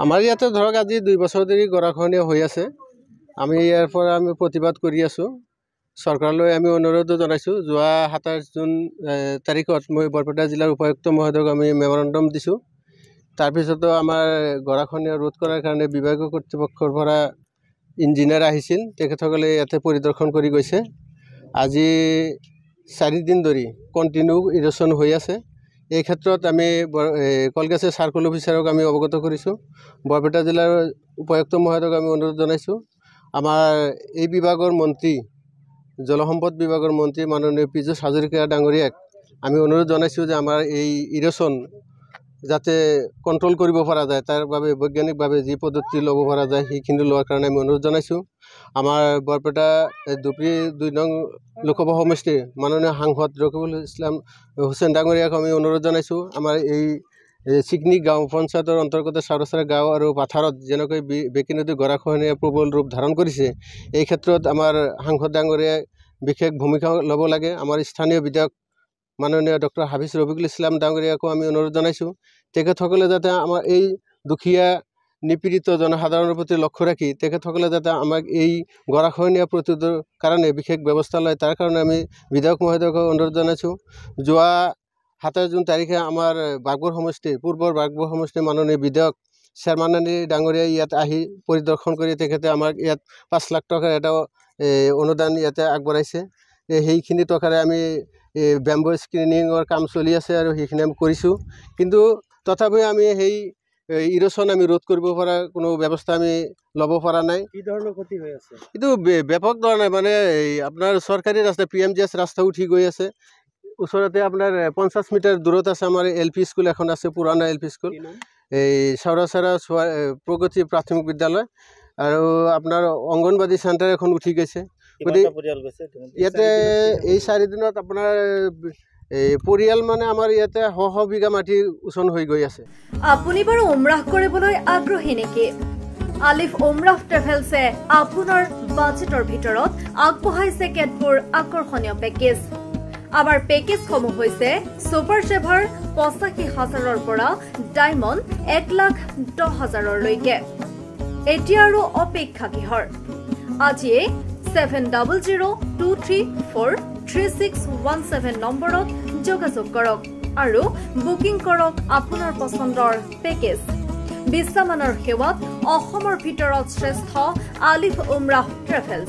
আমাৰ ইয়াতে ধৰক আজি 2 বছৰ ধৰি গৰাখহনীয়া হৈ আছে। আমি ইয়াৰ পৰা আমি প্ৰতিবাদ কৰি আছো। চৰকাৰলৈ আমি অনুৰোধ জনাইছো। যোৱা 27 জুন তাৰিখত মই বৰপেটা জিলাৰ উপায়ুক্ত মহোদয়ক আমি মেমৰেণ্ডাম দিছো। তাৰ পিছতো আমাৰ গৰাখহনীয়া ৰোধ কৰাৰ কাৰণে বিভাগীয় কৰ্তৃপক্ষৰ পৰা ইঞ্জিনিয়াৰ আহিছিল। তেখেতসকলে ইয়াতে পৰিদৰ্শন কৰি গৈছে। আজি 4 দিন ধৰি কণ্টিনিউ ইৰ'শ্যন হৈ আছে। এই ক্ষেত্ৰত আমি কলগাছি চাৰ্কল অফিচাৰক আমি অৱগত কৰিছোঁ। বৰপেটা জিলাৰ উপায়ুক্ত মহোদয়ক আমি অনুৰোধ জনাইছোঁ। আমাৰ এই বিভাগৰ মন্ত্ৰী, জলসম্পদ বিভাগৰ মন্ত্ৰী মাননীয় পীযুষ হাজৰিকা ডাঙৰীয়াক আমি অনুৰোধ জনাইছোঁ যে আমাৰ এই ইৰ'শ্যন যাতে কণ্ট্ৰল কৰিব পৰা যায়, তাৰ বাবে বৈজ্ঞানিকভাৱে যি পদ্ধতি ল'ব পৰা যায় সেইখিনি লোৱাৰ কাৰণে আমি অনুৰোধ জনাইছোঁ। আমাৰ বৰপেটা দুপৰি 2 নং লোকসভা সমষ্টিৰ মাননীয় সাংসদ ৰকিবুল ইছলাম হুছেইন ডাঙৰীয়াক আমি অনুৰোধ জনাইছোঁ। আমাৰ এই চিকনি গাঁও পঞ্চায়তৰ অন্তৰ্গত চাউৰাচাৰা গাঁও আৰু পাথাৰত যেনেকৈ বেঁকী নদী গৰাখহনীয়া প্ৰবল ৰূপ ধাৰণ কৰিছে, এই ক্ষেত্ৰত আমাৰ সাংসদ ডাঙৰীয়াই বিশেষ ভূমিকা ল'ব লাগে। আমাৰ স্থানীয় বিধায়ক মাননীয় ডক্টৰ হাফিজ ৰফিকুল ইছলাম ডাঙৰীয়াকো আমি অনুৰোধ জনাইছোঁ। তেখেতসকলে যাতে আমাৰ এই দুখীয়া নিপীড়িত জনসাধাৰণৰ প্ৰতি লক্ষ্য ৰাখি তেখেতসকলে যাতে আমাক এই গৰাখহনীয়া প্ৰতিৰোধৰ কাৰণে বিশেষ ব্যৱস্থা লয়, তাৰ কাৰণে আমি বিধায়ক মহোদয়ক অনুৰোধ জনাইছোঁ। যোৱা 27 জুন তাৰিখে আমাৰ বাগবৰ সমষ্টিৰ পূৰ্বৰ বাগবৰ সমষ্টিৰ মাননীয় বিধায়ক শ্বেৰমানানী ডাঙৰীয়াই ইয়াত আহি পৰিদৰ্শন কৰি তেখেতে আমাক ইয়াত 5 লাখ টকাৰ এটা অনুদান ইয়াতে আগবঢ়াইছে। সেইখিনি টকাৰে আমি বেম্বো স্ক্ৰিনিঙৰ কাম চলি আছে আৰু সেইখিনি আমি কৰিছোঁ। কিন্তু তথাপিও আমি সেই ইৰ'শ্যন আমি ৰোধ কৰিব পৰা কোনো ব্যৱস্থা আমি ল'ব পৰা নাই। কি ধৰণৰ ক্ষতি হৈ আছে? এইটো ব্যাপক ধৰণে মানে আপোনাৰ চৰকাৰী ৰাস্তা PMGS ৰাস্তা উঠি গৈ আছে। ওচৰতে আপোনাৰ 50 মিটাৰ দূৰত আছে আমাৰ LP স্কুল এখন আছে, পুৰণা LP স্কুল, এই চাউৰাচাৰা প্ৰগতি প্ৰাথমিক বিদ্যালয়, আৰু আপোনাৰ অংগনবাদী চেণ্টাৰ এখন উঠি গৈছে। ইয়াতে এই 4 দিনত আপোনাৰ পৰিয়াল মানে আমাৰ ইয়াতে শ বিঘা মাটি উচন হৈ গৈ আছে। আপুনি বাৰু উমৰাহ কৰিবলৈ আগ্ৰহী নেকি? আলিফ উমৰাহ ট্ৰেভেলছে আপোনাৰ বাজেটৰ ভিতৰত আগবঢ়াইছে কেতবোৰ আকৰ্ষণীয় পেকেজ। আমাৰ পেকেজসমূহ হৈছে ছুপাৰ ট্ৰেভাৰ 85,000ৰ পৰা ডায়মণ্ড 1,10,000লৈকে। এতিয়া আৰু অপেক্ষা কিহৰ? আজিয়ে 7002343617 নম্বৰত যোগাযোগ কৰক আৰু বুকিং কৰক আপোনাৰ পছন্দৰ পেকেজ। বিশ্বমানৰ সেৱাত অসমৰ ভিতৰত শ্ৰেষ্ঠ আলিফ উমৰাহ ট্ৰেভেলছ।